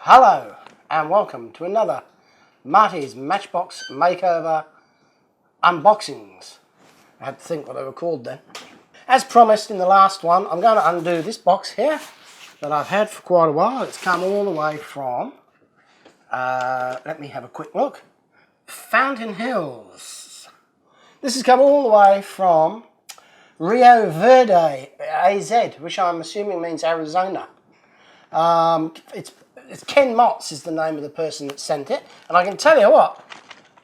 Hello and welcome to another Marty's Matchbox Makeover unboxings. I had to think what they were called then. As promised in the last one, I'm going to undo this box here that I've had for quite a while. It's come all the way from, let me have a quick look, Fountain Hills. This has come all the way from Rio Verde, AZ, which I'm assuming means Arizona. It's Ken Motts is the name of the person that sent it, and I can tell you what,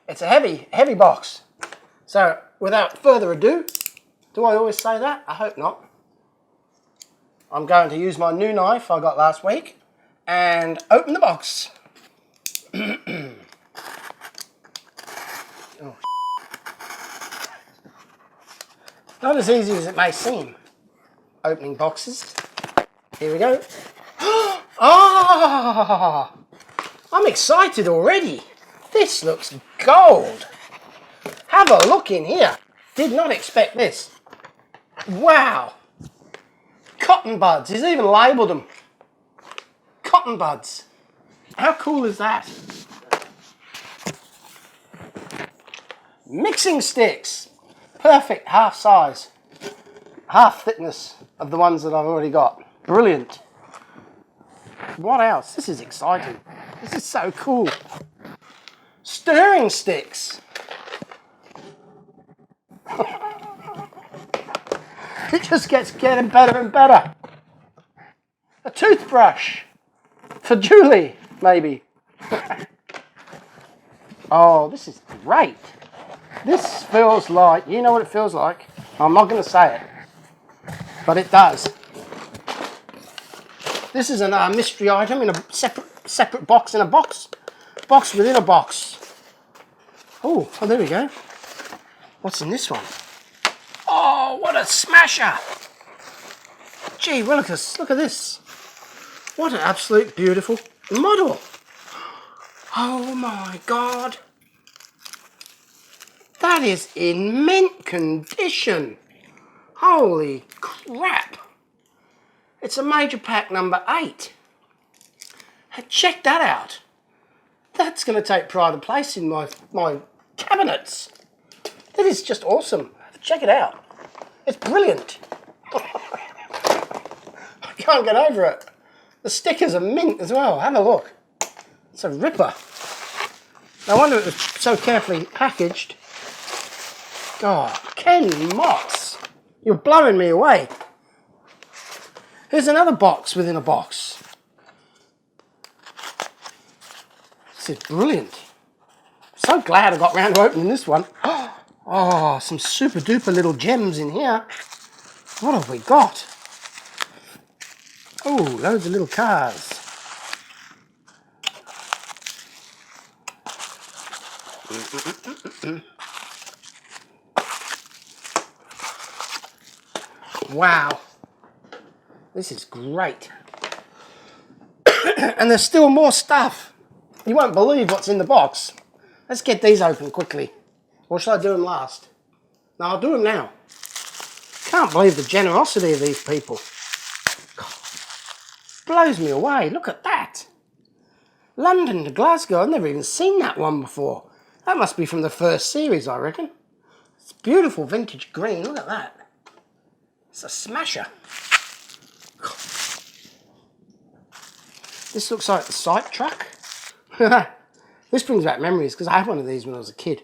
it's a heavy box. So without further ado, do I always say that? I hope not. I'm going to use my new knife I got last week and open the box. Oh, not as easy as it may seem, opening boxes. Here we go. Oh, I'm excited already. This looks gold. Have a look in here. Did not expect this. Wow. Cotton buds. He's even labelled them. Cotton buds. How cool is that? Mixing sticks. Perfect half size. Half thickness of the ones that I've already got. Brilliant. What else? This is exciting. This is so cool. Stirring sticks. It just gets getting better and better. A toothbrush. For Julie, maybe. Oh, this is great. This feels like, you know what it feels like? I'm not going to say it, but it does. This is a mystery item in a separate box in a box. Box within a box. Oh, there we go. What's in this one? Oh, what a smasher! Gee, well, look at this. What an absolute beautiful model. Oh my God. That is in mint condition. Holy crap. It's a major pack number 8. Check that out. That's going to take pride of place in my cabinets. It is just awesome. Check it out. It's brilliant. I can't get over it. The stickers are mint as well. Have a look. It's a ripper. No wonder it was so carefully packaged. God, Ken Motts. You're blowing me away. Here's another box within a box. This is brilliant. So glad I got round to opening this one. Oh, some super duper little gems in here. What have we got? Oh, loads of little cars. Wow. This is great. And there's still more stuff. You won't believe what's in the box. Let's get these open quickly. Or shall I do them last? No, I'll do them now. Can't believe the generosity of these people. God, blows me away. Look at that. London to Glasgow. I've never even seen that one before. That must be from the first series, I reckon. It's beautiful vintage green. Look at that. It's a smasher. This looks like the sight truck. This brings back memories because I had one of these when I was a kid.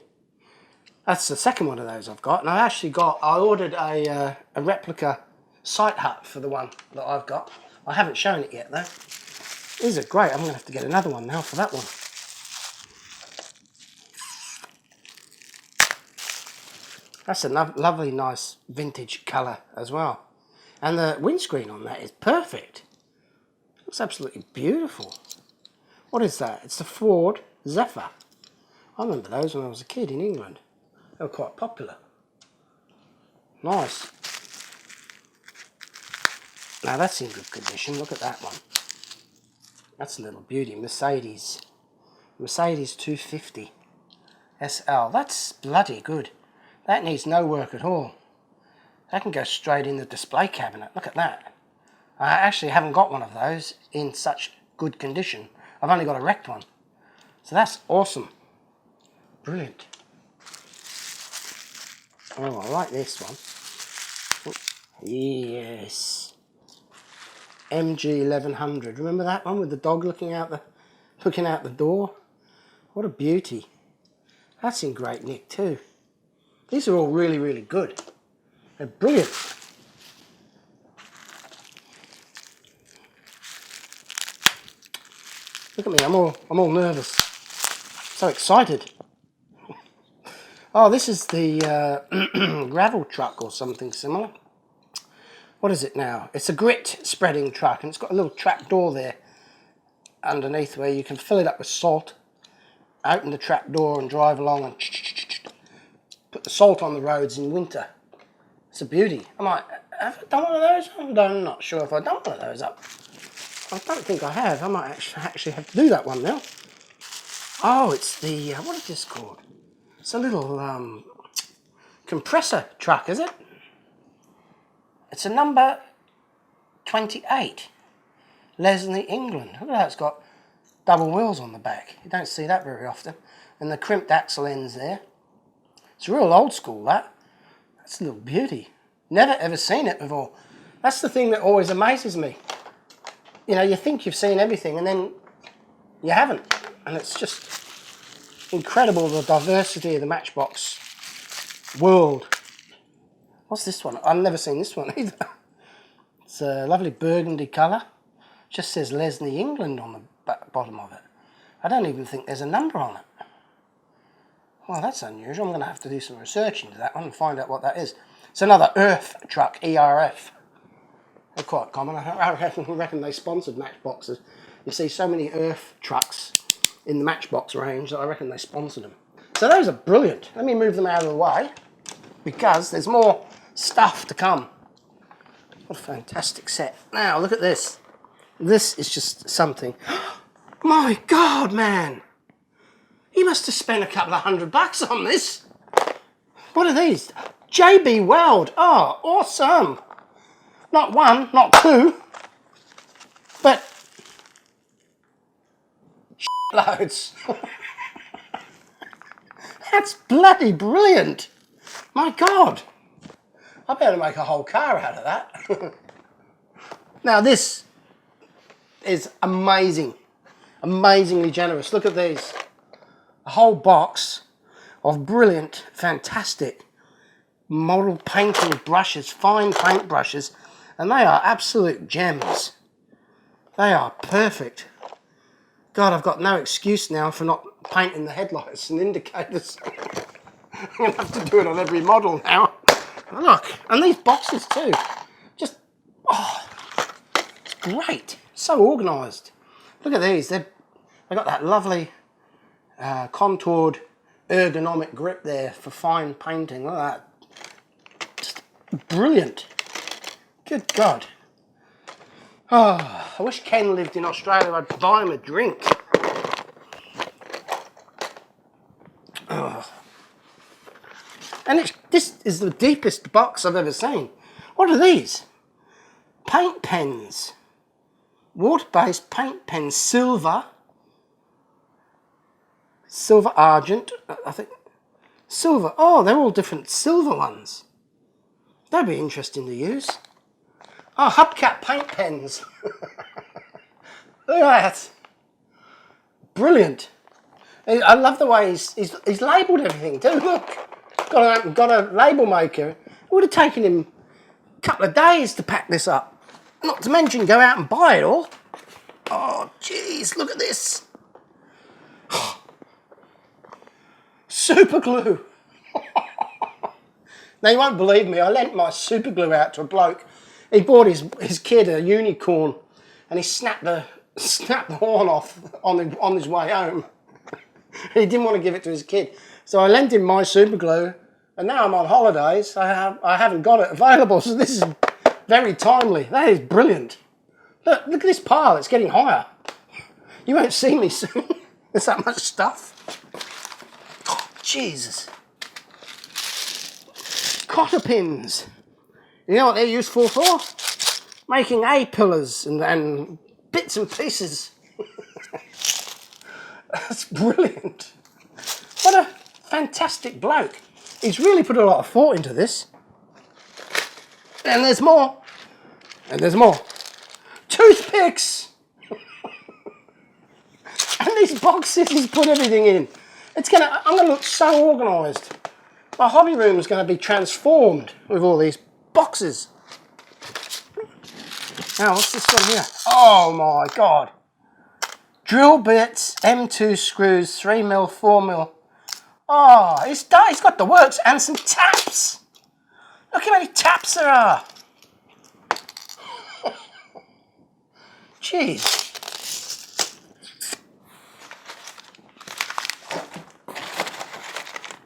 That's the second one of those I've got. And I ordered a replica sight hut for the one that I've got. I haven't shown it yet though. These are great. I'm going to have to get another one now for that one. That's a lovely, nice vintage colour as well. And the windscreen on that is perfect. Looks absolutely beautiful. What is that? It's the Ford Zephyr. I remember those when I was a kid in England. They were quite popular. Nice. Now that's in good condition. Look at that one. That's a little beauty. Mercedes 250 SL. That's bloody good. That needs no work at all. That can go straight in the display cabinet. Look at that. I actually haven't got one of those in such good condition. I've only got a wrecked one. So that's awesome. Brilliant. Oh, I like this one. Yes. MG 1100. Remember that one with the dog looking out the door? What a beauty. That's in great nick too. These are all really, really good. They're brilliant. Look at me, I'm all nervous. So excited. Oh, this is the gravel truck or something similar. What is it now? It's a grit spreading truck, and it's got a little trap door there underneath where you can fill it up with salt, open the trap door and drive along and put the salt on the roads in winter. It's a beauty. I might have I done one of those? I'm not sure if I've done one of those up. I don't think I have. I might actually have to do that one now. Oh, it's the, what is this called? It's a little compressor truck, is it? It's a number 28, Leslie, England. Look at that, it's got double wheels on the back. You don't see that very often. And the crimped axle ends there. It's real old school, that. That's a little beauty. Never ever seen it before. That's the thing that always amazes me. You know, you think you've seen everything and then you haven't. And it's just incredible, the diversity of the Matchbox world. What's this one? I've never seen this one either. It's a lovely burgundy colour. Just says Leslie, England on the bottom of it. I don't even think there's a number on it. Well, that's unusual. I'm going to have to do some research into that one and find out what that is. It's another Earth truck, ERF. They're quite common. I reckon they sponsored Matchboxes. You see so many Earth trucks in the Matchbox range that I reckon they sponsored them. So those are brilliant. Let me move them out of the way because there's more stuff to come. What a fantastic set. Now, look at this. This is just something. My God, man. He must have spent a couple of $100 on this. What are these? JB Weld. Oh, awesome. Not one, not two, but loads. That's bloody brilliant. My God. I better make a whole car out of that. Now this is amazing. Amazingly generous. Look at these. A whole box of brilliant, fantastic model painting brushes, fine paint brushes, and they are absolute gems. They are perfect. God, I've got no excuse now for not painting the headlights and indicators. I'm going to have to do it on every model now. Look, and these boxes too. Just, oh, it's great. So organised. Look at these. They've got that lovely contoured ergonomic grip there for fine painting. Look at that. Just brilliant. Good God. Oh, I wish Ken lived in Australia. I'd buy him a drink. Oh. And this is the deepest box I've ever seen. What are these? Paint pens. Water-based paint pens. Silver. Silver argent, I think. Silver. Oh, they're all different silver ones. That'd be interesting to use. Oh, hubcap paint pens. Look at that. Brilliant. I love the way he's labelled everything too. Look, got a label maker. It would have taken him a couple of days to pack this up. Not to mention go out and buy it all. Oh, jeez, look at this. Super glue. Now you won't believe me, I lent my super glue out to a bloke. He bought his kid a unicorn and he snapped the horn off on his way home. He didn't want to give it to his kid. So I lent him my super glue and now I'm on holidays. I haven't got it available, so this is very timely. That is brilliant. Look at this pile, it's getting higher. You won't see me soon. There's that much stuff. Oh, Jesus. Cotter pins. You know what they're useful for? Making A-pillars and bits and pieces. That's brilliant. What a fantastic bloke. He's really put a lot of thought into this. And there's more. And there's more. Toothpicks! And these boxes he's put everything in. I'm gonna look so organised. My hobby room is going to be transformed with all these boxes. Now, what's this one here? Oh my God. Drill bits, M2 screws, 3mm, 4mm. Oh, he's got the works and some taps. Look how many taps there are. Jeez.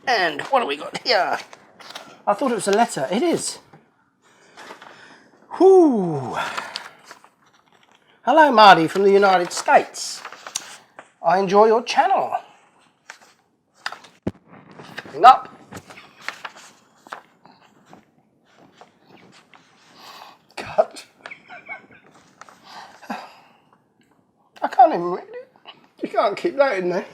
And what have we got here? I thought it was a letter. It is. Whoo. Hello, Marty from the United States. I enjoy your channel. Hang up. Cut. I can't even read it. You can't keep that in there.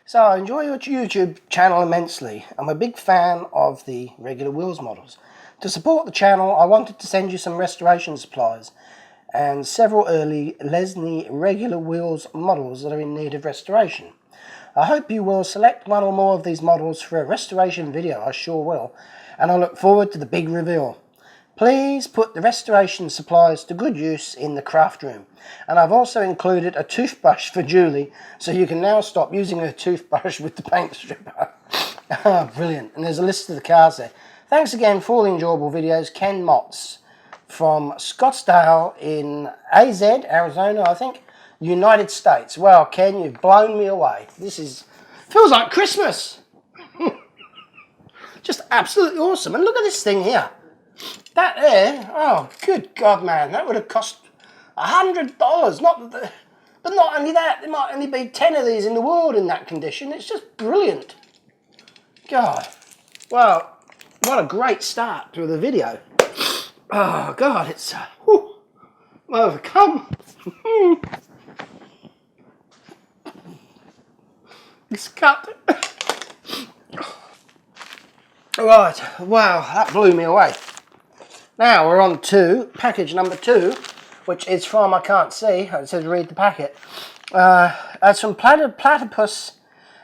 So I enjoy your YouTube channel immensely. I'm a big fan of the regular wheels models. To support the channel, I wanted to send you some restoration supplies and several early Lesney regular wheels models that are in need of restoration. I hope you will select one or more of these models for a restoration video. I sure will, and I look forward to the big reveal. Please put the restoration supplies to good use in the craft room. And I've also included a toothbrush for Julie, so you can now stop using her toothbrush with the paint stripper. Ah, brilliant. And there's a list of the cars there. Thanks again for all the enjoyable videos. Ken Motts from Scottsdale in AZ, Arizona, I think, United States. Wow, Ken, you've blown me away. Feels like Christmas. Just absolutely awesome. And look at this thing here. That there, oh, good God, man, that would have cost $100. But not only that, there might only be 10 of these in the world in that condition. It's just brilliant. God, well, what a great start to the video. Oh, God, it's overcome. It's cut. Right, wow, that blew me away. Now we're on to package number 2, which is from, I can't see, it says read the packet. It's from Platypus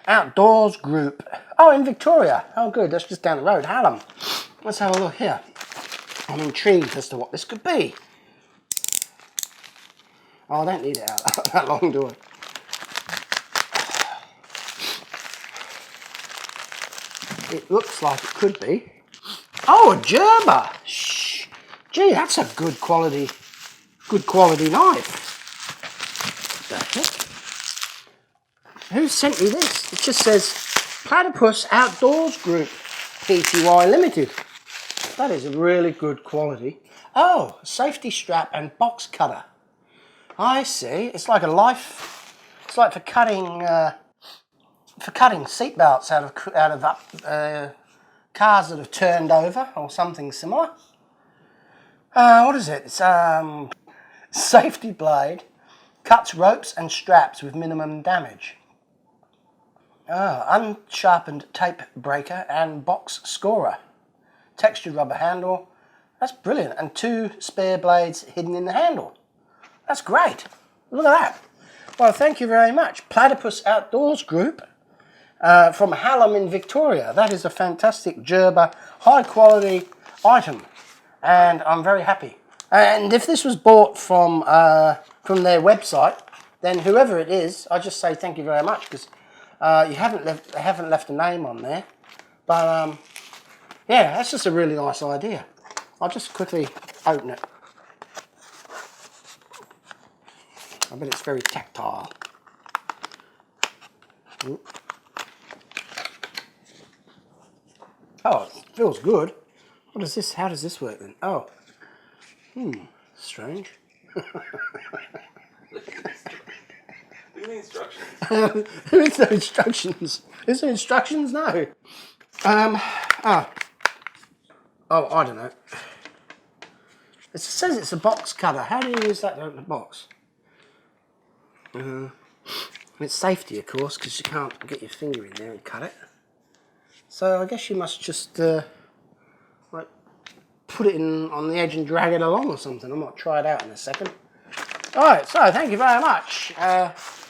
Outdoors Group. Oh, in Victoria. Oh, good, that's just down the road, Hallam. Let's have a look here. I'm intrigued as to what this could be. Oh, I don't need it out that long, do I? It looks like it could be. Oh, a Gerber. Shh. Gee, that's a good quality knife. What the heck? Who sent me this? It just says Platypus Outdoors Group, Pty Limited. That is a really good quality. Oh, safety strap and box cutter. I see. It's like it's like for cutting seat belts out of cars that have turned over or something similar. What is it? It's safety blade, cuts ropes and straps with minimum damage. Unsharpened tape breaker and box scorer. Textured rubber handle. That's brilliant. And 2 spare blades hidden in the handle. That's great. Look at that. Well, thank you very much. Platypus Outdoors Group from Hallam in Victoria. That is a fantastic Gerber, high quality item. And I'm very happy. And if this was bought from their website, then whoever it is, I just say thank you very much, because they haven't left a name on there. But yeah, that's just a really nice idea. I'll just quickly open it. I bet it's very tactile. Oh, it feels good. What is this? How does this work then? Oh. Strange. Look at the instructions. There is no instructions. Is there instructions? No. Oh, I don't know. It says it's a box cutter. How do you use that to open a box? It's safety, of course, because you can't get your finger in there and cut it. So I guess you must just like put it in on the edge and drag it along or something. I might try it out in a second. Alright, so thank you very much.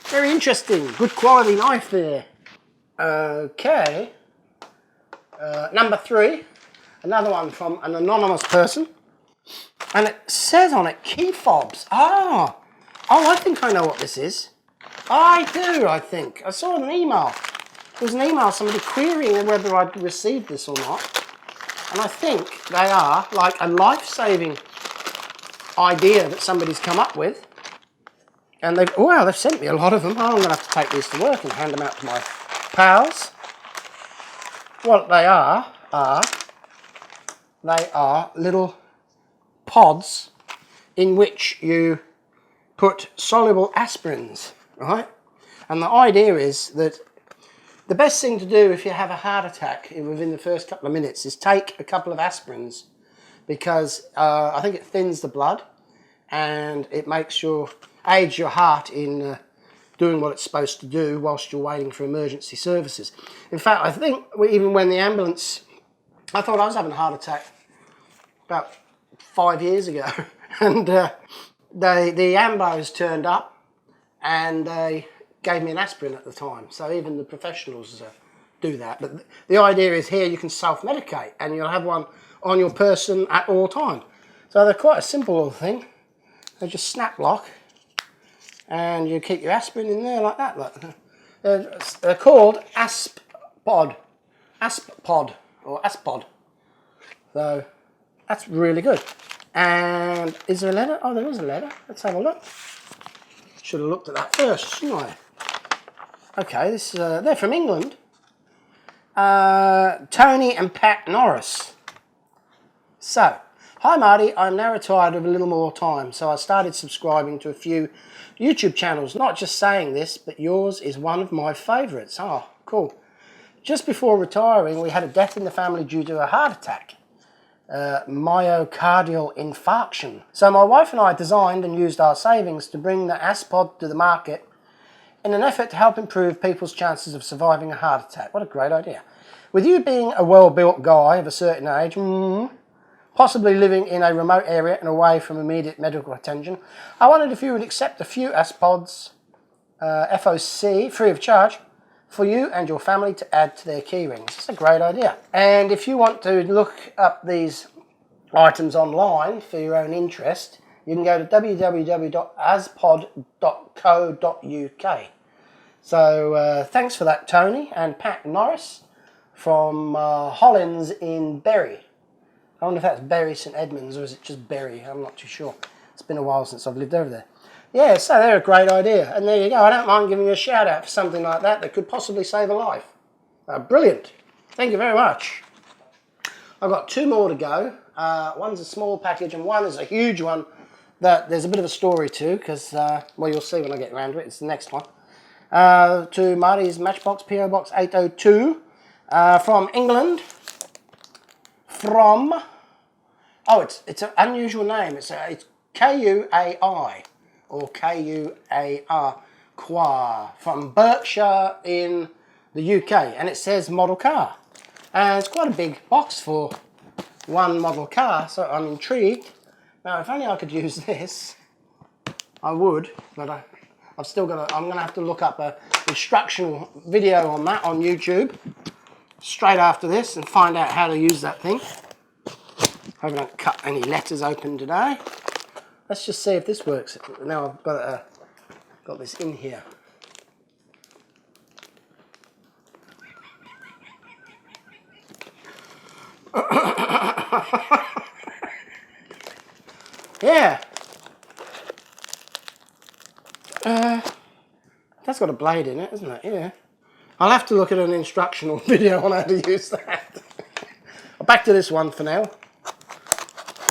Very interesting. Good quality knife there. Okay. Number 3. Another one from an anonymous person. And it says on it, key fobs. Oh, I think I know what this is. I do, I think. I saw an email. There was an email, somebody querying whether I'd received this or not. And I think they are like a life-saving idea that somebody's come up with. And they've sent me a lot of them. Oh, I'm going to have to take these to work and hand them out to my pals. What they are little pods in which you put soluble aspirins, right? And the idea is that the best thing to do if you have a heart attack within the first couple of minutes is take a couple of aspirins, because I think it thins the blood and it aids your heart in doing what it's supposed to do whilst you're waiting for emergency services. In fact, I think even when the ambulance, I thought I was having a heart attack about 5 years ago, and the ambos turned up and they gave me an aspirin at the time. So even the professionals do that. But the idea is here you can self-medicate and you'll have one on your person at all time. So they're quite a simple little thing. They just snap lock and you keep your aspirin in there like that. Look. They're called Aspod or Aspod. So that's really good. And is there a letter? Oh, there is a letter. Let's have a look. Should have looked at that first, shouldn't I? Okay, they're from England. Tony and Pat Norris. So, hi Marty, I'm now retired with a little more time, so I started subscribing to a few YouTube channels. Not just saying this, but yours is one of my favourites. Oh, cool. Just before retiring, we had a death in the family due to a heart attack. Myocardial infarction. So my wife and I designed and used our savings to bring the Aspod to the market in an effort to help improve people's chances of surviving a heart attack. What a great idea. With you being a well-built guy of a certain age, possibly living in a remote area and away from immediate medical attention, I wondered if you would accept a few Aspods, FOC, free of charge, for you and your family to add to their key rings. It's a great idea. And if you want to look up these items online for your own interest, you can go to www.aspod.co.uk. So thanks for that, Tony and Pat Norris from Hollins in Bury. I wonder if that's Bury St Edmunds or is it just Bury? I'm not too sure. It's been a while since I've lived over there. Yeah, so they're a great idea. And there you go. I don't mind giving you a shout out for something like that that could possibly save a life. Brilliant. Thank you very much. I've got 2 more to go. One's a small package and one is a huge one that there's a bit of a story to because, well, you'll see when I get around to it. It's the next one. To Marty's Matchbox, PO Box 802 from England. From, it's an unusual name. It's K-U-A-I. Or K-U-A-R, Qua, from Berkshire in the UK, and it says model car. And it's quite a big box for one model car, so I'm intrigued. Now, if only I could use this, I would, but I've still got I'm going to have to look up an instructional video on that on YouTube straight after this and find out how to use that thing. Hope I don't cut any letters open today. Let's just see if this works. Now I've got this in here. Yeah. That's got a blade in it, isn't it? Yeah. I'll have to look at an instructional video on how to use that. Back to this one for now.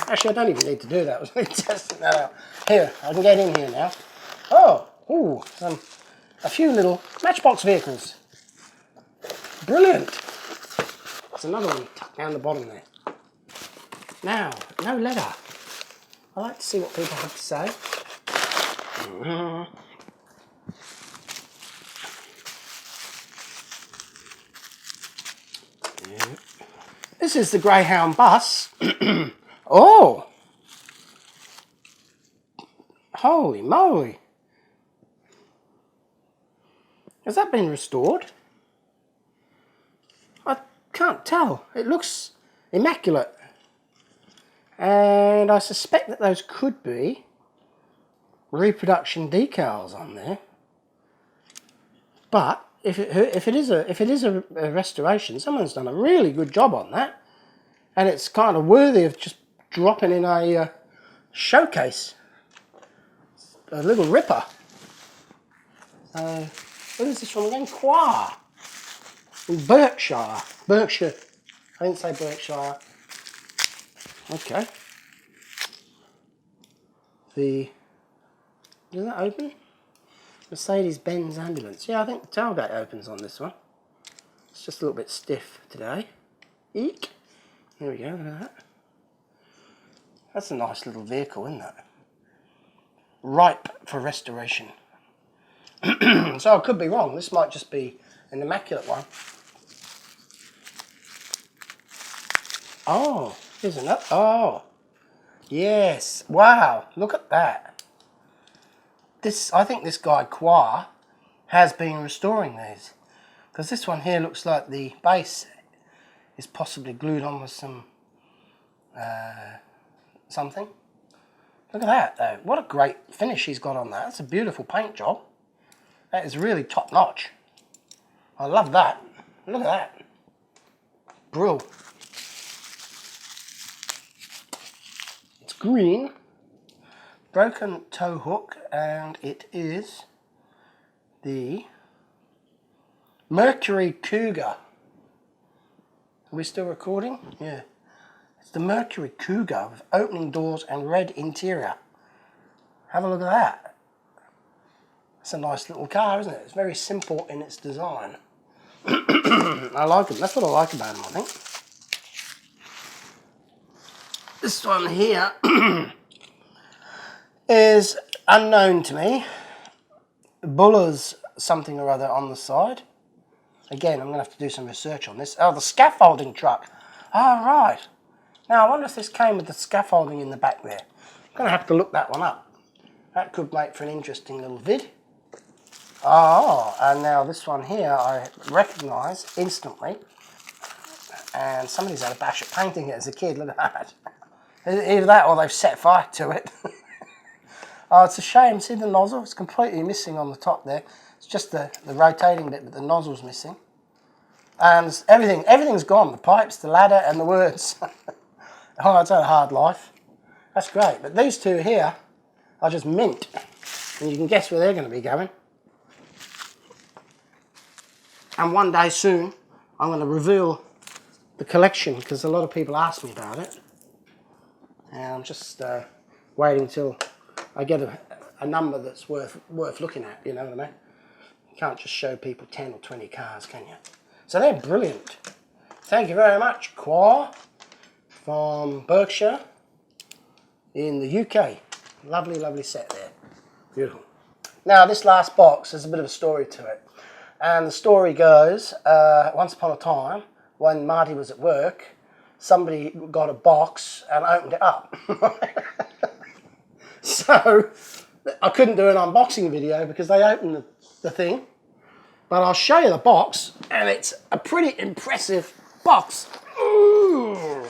Actually, I don't even need to do that. I was testing that out. Here, I can get in here now. Oh, ooh, a few little Matchbox vehicles. Brilliant. There's another one tucked down the bottom there. Now, no letter. I like to see what people have to say. This is the Greyhound bus. Oh! Holy moly! Has that been restored? I can't tell. It looks immaculate. And I suspect that those could be reproduction decals on there. But if it is a restoration, someone's done a really good job on that, and it's kind of worthy of just dropping in a showcase. A little ripper. Where is this from again? Qua. In Berkshire. Berkshire. I didn't say Berkshire. Okay. Does that open? Mercedes-Benz ambulance. Yeah, I think the tailgate opens on this one. It's just a little bit stiff today. Eek. There we go, look at that. That's a nice little vehicle, isn't it? Ripe for restoration. So I could be wrong. This might just be an immaculate one. Oh, here's another. Oh, yes. Wow, look at that. I think this guy, Qua, has been restoring these. Because this one here looks like the base is possibly glued on with some something. Look at that, though. What a great finish he's got on that. That's a beautiful paint job. That is really top notch. I love that. Look at that. Brill. It's green. Broken tow hook, and it is the Mercury Cougar. Are we still recording? Yeah. It's the Mercury Cougar with opening doors and red interior. Have a look at that. It's a nice little car, isn't it? It's very simple in its design. I like them. That's what I like about them, I think. This one here is unknown to me. Buller's something or other on the side. Again, I'm going to have to do some research on this. Oh, the scaffolding truck. Oh, right. Now, I wonder if this came with the scaffolding in the back there. I'm going to have to look that one up. That could make for an interesting little vid. Oh, and now this one here I recognise instantly. And somebody's had a bash at painting it as a kid. Look at that. Either that or they've set fire to it. Oh, it's a shame. See the nozzle? It's completely missing on the top there. It's just the rotating bit, but the nozzle's missing. And everything's gone. The pipes, the ladder, and the words. Oh, it's had a hard life. That's great. But these two here are just mint. And you can guess where they're going to be going. And one day soon, I'm going to reveal the collection because a lot of people ask me about it. And I'm just waiting till I get a number that's worth looking at, you know what I mean? You can't just show people 10 or 20 cars, can you? So they're brilliant. Thank you very much, Qua, from Berkshire in the UK. Lovely, lovely set there. Beautiful. Now, this last box, there's a bit of a story to it. And the story goes, once upon a time, when Marty was at work, somebody got a box and opened it up. So, I couldn't do an unboxing video because they opened the thing. But I'll show you the box, and it's a pretty impressive box. Ooh.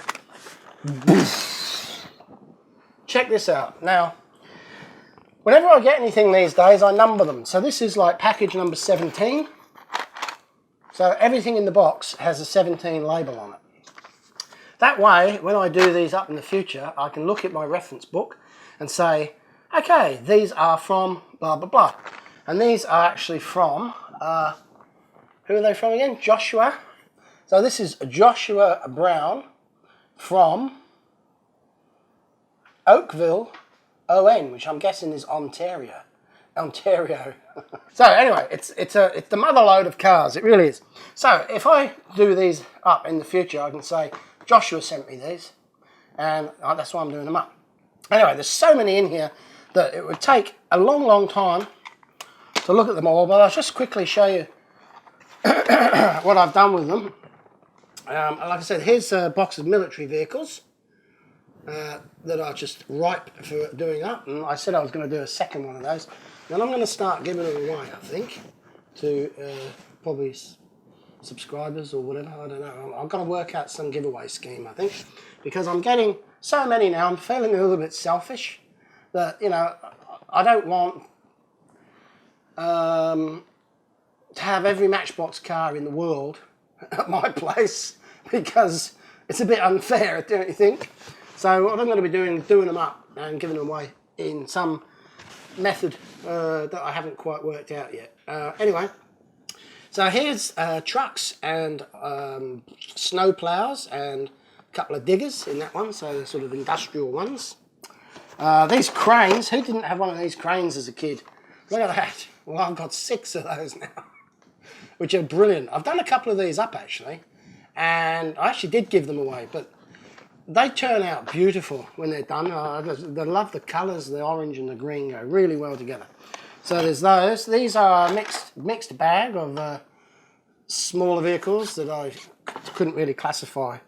Check this out. Now, whenever I get anything these days, I number them. So this is like package number 17. So everything in the box has a 17 label on it. That way, when I do these up in the future, I can look at my reference book and say, okay, these are from blah, blah, blah. And these are actually from, who are they from again? Joshua. So this is Joshua Brown from Oakville, ON, which I'm guessing is Ontario. So anyway, it's the mother lode of cars. It really is. So if I do these up in the future, I can say Joshua sent me these, and that's why I'm doing them up. Anyway, there's so many in here that it would take a long, long time to look at them all, but I'll just quickly show you what I've done with them. Like I said, here's a box of military vehicles that are just ripe for doing up, and I said I was going to do a second one of those. Then I'm going to start giving them away, I think, to probably subscribers or whatever, I don't know. I've got to work out some giveaway scheme, I think, because I'm getting so many now, I'm feeling a little bit selfish that, you know, I don't want to have every Matchbox car in the world at my place, because it's a bit unfair, don't you think? So what I'm going to be doing is doing them up and giving them away in some method that I haven't quite worked out yet. Anyway, so here's trucks and snow plows and a couple of diggers in that one, so they're sort of industrial ones. These cranes, who didn't have one of these cranes as a kid? Look at that. Well, I've got 6 of those now, which are brilliant. I've done a couple of these up actually, and I actually did give them away, but they turn out beautiful when they're done. I love the colours, the orange and the green go really well together. So there's those. These are a mixed bag of smaller vehicles that I couldn't really classify.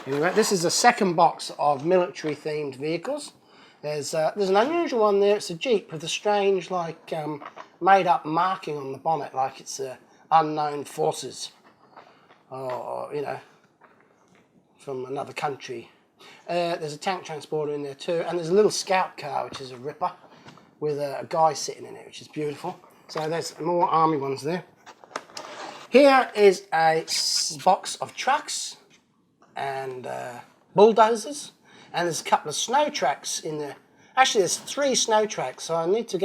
Anyway, this is the second box of military themed vehicles. There's an unusual one there. It's a Jeep with a strange, like, made up marking on the bonnet, like it's unknown forces, or you know, from another country. There's a tank transporter in there too, and there's a little scout car, which is a ripper, with a guy sitting in it, which is beautiful. So there's more army ones there. Here is a box of trucks and bulldozers, and there's a couple of snow tracks in there. Actually, there's 3 snow tracks, so I need to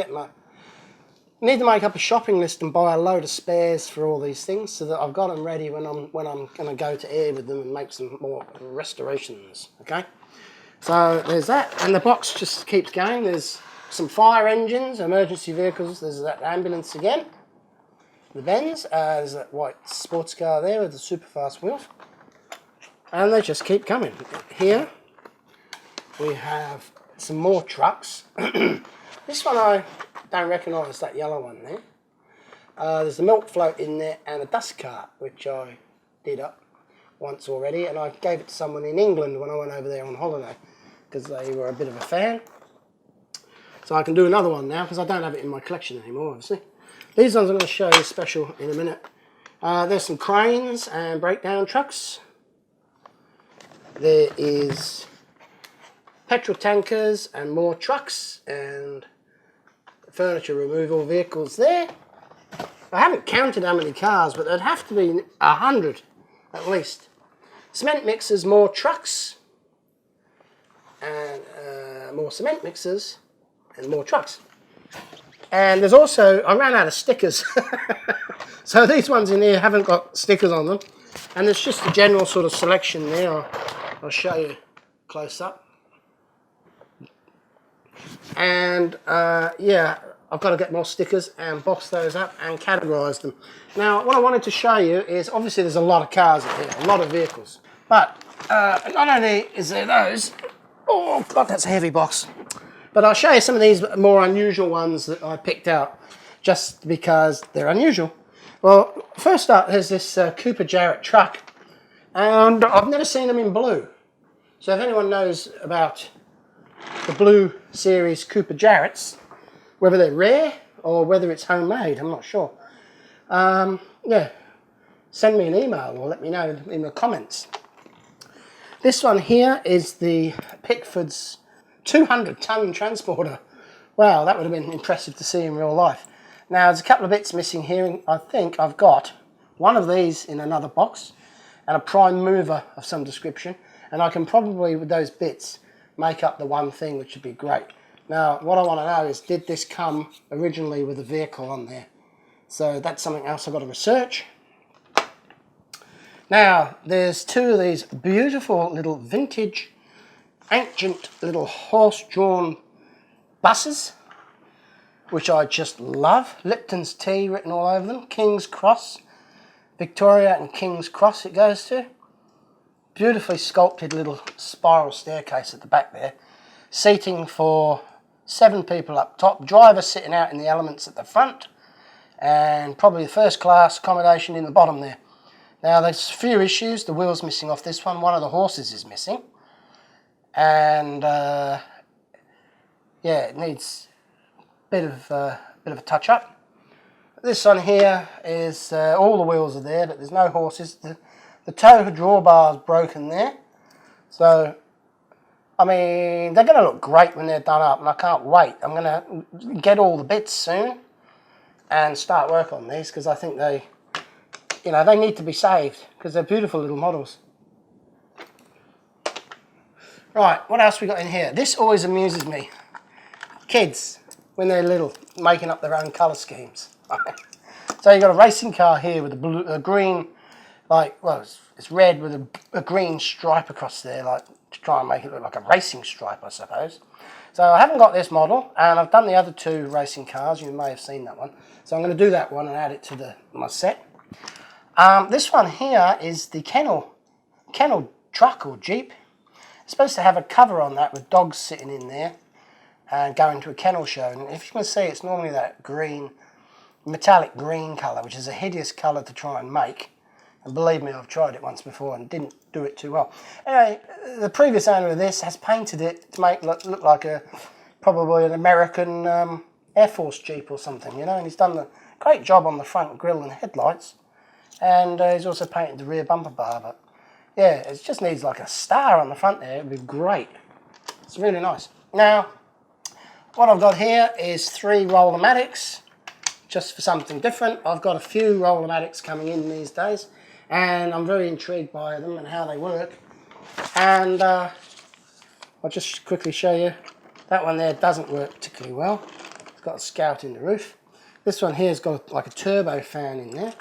make up a shopping list and buy a load of spares for all these things, so that I've got them ready when I'm going to go to air with them and make some more restorations. Okay, so there's that, and the box just keeps going. There's some fire engines, emergency vehicles. There's that ambulance again, the Benz. There's that white sports car there with the super fast wheels, and they just keep coming. Here we have some more trucks. This one I don't recognise, that yellow one there. There's a milk float in there and a dust cart, which I did up once already, and I gave it to someone in England when I went over there on holiday, because they were a bit of a fan. So I can do another one now, because I don't have it in my collection anymore, obviously. These ones I'm going to show you special in a minute. There's some cranes and breakdown trucks. There is petrol tankers and more trucks and furniture removal vehicles there. I haven't counted how many cars, but there'd have to be 100 at least. Cement mixers, more trucks, and more cement mixers and more trucks. And there's also, I ran out of stickers, so these ones in here haven't got stickers on them, and there's just a general sort of selection there. I'll show you close up. And yeah, I've got to get more stickers and box those up and categorise them. Now, what I wanted to show you is, obviously there's a lot of cars in here, a lot of vehicles, but not only is there those, oh god, that's a heavy box, but I'll show you some of these more unusual ones that I picked out just because they're unusual. Well, first up, there's this Cooper Jarrett truck, and I've never seen them in blue. So if anyone knows about the blue series Cooper Jarretts, whether they're rare or whether it's homemade, I'm not sure. Yeah, send me an email or let me know in the comments. This one here is the Pickford's 200-ton transporter. Wow, that would have been impressive to see in real life. Now, there's a couple of bits missing here. I think I've got one of these in another box and a prime mover of some description, and I can probably, with those bits, make up the one thing, which would be great. Now, what I want to know is, did this come originally with a vehicle on there? So that's something else I've got to research. Now, there's 2 of these beautiful little vintage, ancient little horse-drawn buses, which I just love. Lipton's tea written all over them. King's Cross, Victoria and King's Cross it goes to. Beautifully sculpted little spiral staircase at the back there. seating for 7 people up top, driver sitting out in the elements at the front, and probably the first class accommodation in the bottom there. Now there's a few issues. The wheel's missing off this one. One of the horses is missing, and yeah, it needs a bit of a touch up. This one here is all the wheels are there, but there's no horses. The tow drawbar is broken there, so I mean they're going to look great when they're done up, and I can't wait. I'm going to get all the bits soon and start work on these because I think they, you know, they need to be saved because they're beautiful little models. Right, what else we got in here? This always amuses me. Kids, when they're little, making up their own colour schemes. So you've got a racing car here with a green, like, well, it's red with a green stripe across there, like to try and make it look like a racing stripe, I suppose. So I haven't got this model, and I've done the other 2 racing cars. You may have seen that one. So I'm going to do that one and add it to my set. This one here is the kennel truck or Jeep. It's supposed to have a cover on that with dogs sitting in there and going to a kennel show. And if you can see, it's normally that green, metallic green colour, which is a hideous colour to try and make. And believe me, I've tried it once before and didn't do it too well. Anyway, the previous owner of this has painted it to make it look like probably an American Air Force Jeep or something, you know, and he's done a great job on the front grille and headlights. And he's also painted the rear bumper bar, but yeah, it just needs like a star on the front there. It'd be great. It's really nice. Now, what I've got here is 3 Roll-O-Matics, just for something different. I've got a few Roll-O-Matics coming in these days, and I'm very intrigued by them and how they work. And I'll just quickly show you. That one there doesn't work particularly well. It's got a scout in the roof. This one here's got like a turbo fan in there,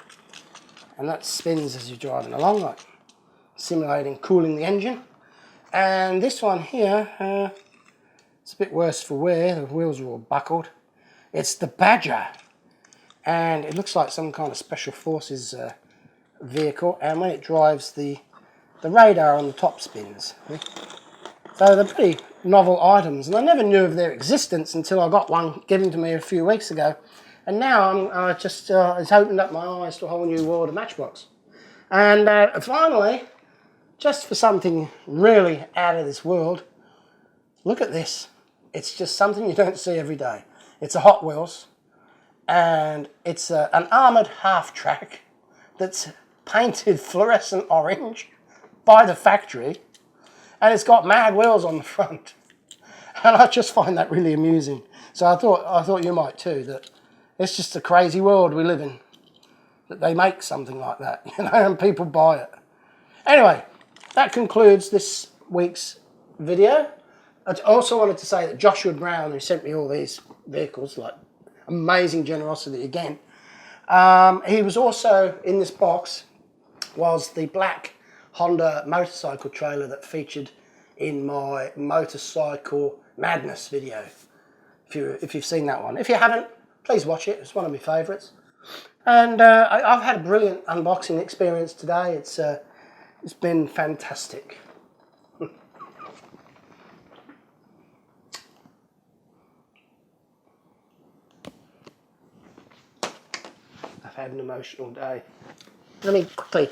and that spins as you're driving along, like simulating cooling the engine. And this one here, it's a bit worse for wear. The wheels are all buckled. It's the Badger, and it looks like some kind of special forces vehicle, and when it drives the radar on the top spins. So they're pretty novel items, and I never knew of their existence until I got one given to me a few weeks ago, and now it's opened up my eyes to a whole new world of Matchbox. And finally, just for something really out of this world, look at this. It's just something you don't see every day. It's a Hot Wheels, and it's an armoured half-track that's painted fluorescent orange by the factory, and it's got mad wheels on the front. And I just find that really amusing. So I thought you might too, that it's just a crazy world we live in, that they make something like that, you know, and people buy it. Anyway, that concludes this week's video. I also wanted to say that Joshua Brown, who sent me all these vehicles, like amazing generosity again, he was also in this box, was the black Honda motorcycle trailer that featured in my motorcycle madness video, if you've seen that one. If you haven't, please watch it. It's one of my favourites. And I've had a brilliant unboxing experience today. It's been fantastic. I've had an emotional day. Let me quickly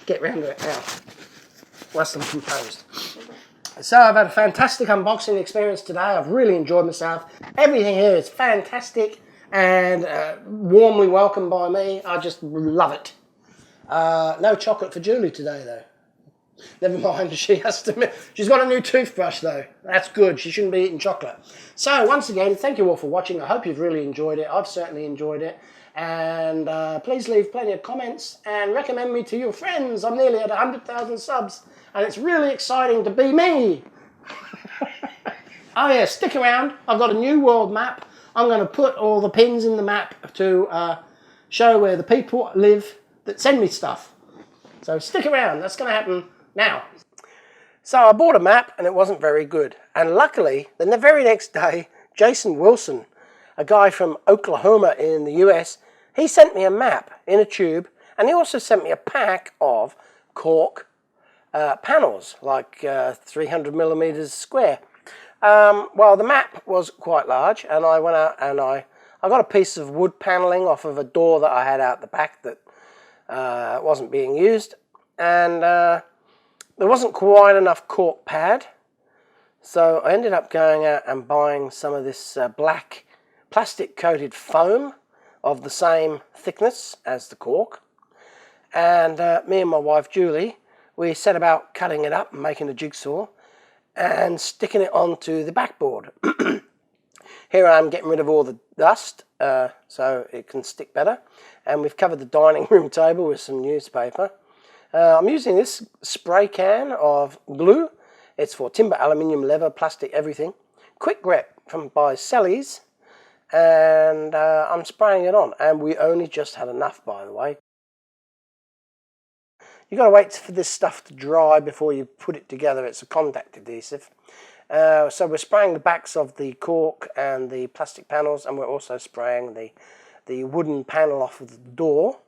get round to it now, whilst I'm composed. So I've had a fantastic unboxing experience today. I've really enjoyed myself. Everything here is fantastic and warmly welcomed by me. I just love it. No chocolate for Julie today, though. Never mind, she's got a new toothbrush, though. That's good. She shouldn't be eating chocolate. So once again, thank you all for watching. I hope you've really enjoyed it. I've certainly enjoyed it. And please leave plenty of comments and recommend me to your friends. I'm nearly at 100,000 subs, and it's really exciting to be me. Oh yeah, stick around. I've got a new world map. I'm going to put all the pins in the map to show where the people live that send me stuff. So stick around. That's going to happen now. So I bought a map, and it wasn't very good. And luckily, then the very next day, Jason Wilson, a guy from Oklahoma in the US, he sent me a map in a tube, and he also sent me a pack of cork panels, like 300 millimeters square. Well, the map was quite large, and I went out and I got a piece of wood panelling off of a door that I had out the back that wasn't being used, and there wasn't quite enough cork pad, so I ended up going out and buying some of this black plastic coated foam of the same thickness as the cork, and me and my wife Julie, we set about cutting it up and making a jigsaw and sticking it onto the backboard. Here I am getting rid of all the dust so it can stick better, and we've covered the dining room table with some newspaper. I'm using this spray can of glue. It's for timber, aluminium, leather, plastic, everything. Quick grip by Sally's, and I'm spraying it on, and we only just had enough, by the way. You've got to wait for this stuff to dry before you put it together. It's a contact adhesive. So we're spraying the backs of the cork and the plastic panels, and we're also spraying the wooden panel off of the door.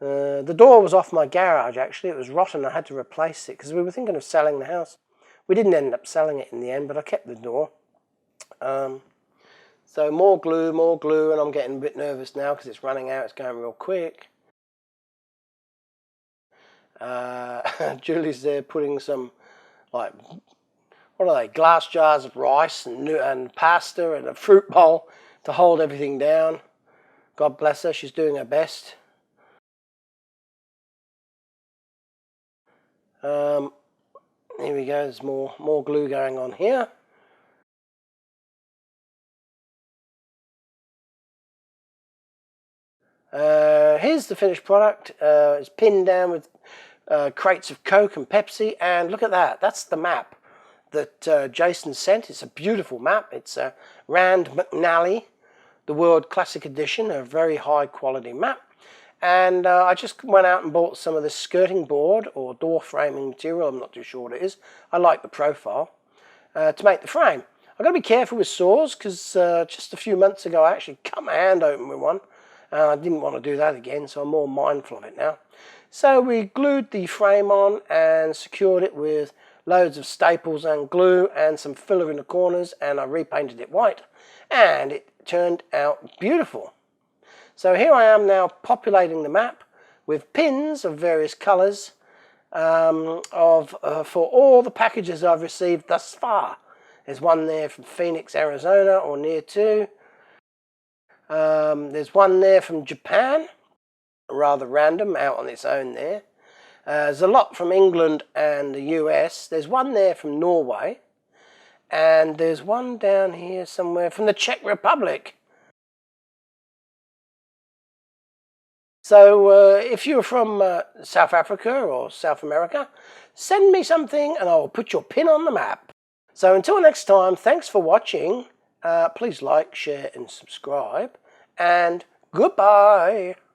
The door was off my garage, actually. It was rotten. I had to replace it because we were thinking of selling the house. We didn't end up selling it in the end, but I kept the door. So more glue, and I'm getting a bit nervous now because it's running out. It's going real quick. Julie's there putting some, like, what are they, glass jars of rice and pasta and a fruit bowl to hold everything down. God bless her, she's doing her best. Here we go, there's more glue going on here. Here's the finished product. It's pinned down with crates of Coke and Pepsi, and look at that, that's the map that Jason sent. It's a beautiful map. It's a Rand McNally, the World Classic Edition, a very high quality map. And I just went out and bought some of this skirting board or door framing material. I'm not too sure what it is. I like the profile to make the frame. I've got to be careful with saws because just a few months ago I actually cut my hand open with one. I didn't want to do that again, so I'm more mindful of it now. So we glued the frame on and secured it with loads of staples and glue and some filler in the corners, and I repainted it white, and it turned out beautiful. So here I am now populating the map with pins of various colours for all the packages I've received thus far. There's one there from Phoenix, Arizona, or near to. There's one there from Japan, rather random, out on its own there. There's a lot from England and the US. There's one there from Norway. And there's one down here somewhere from the Czech Republic. So if you're from South Africa or South America, send me something and I'll put your pin on the map. So until next time, thanks for watching. Please like, share and subscribe. And goodbye.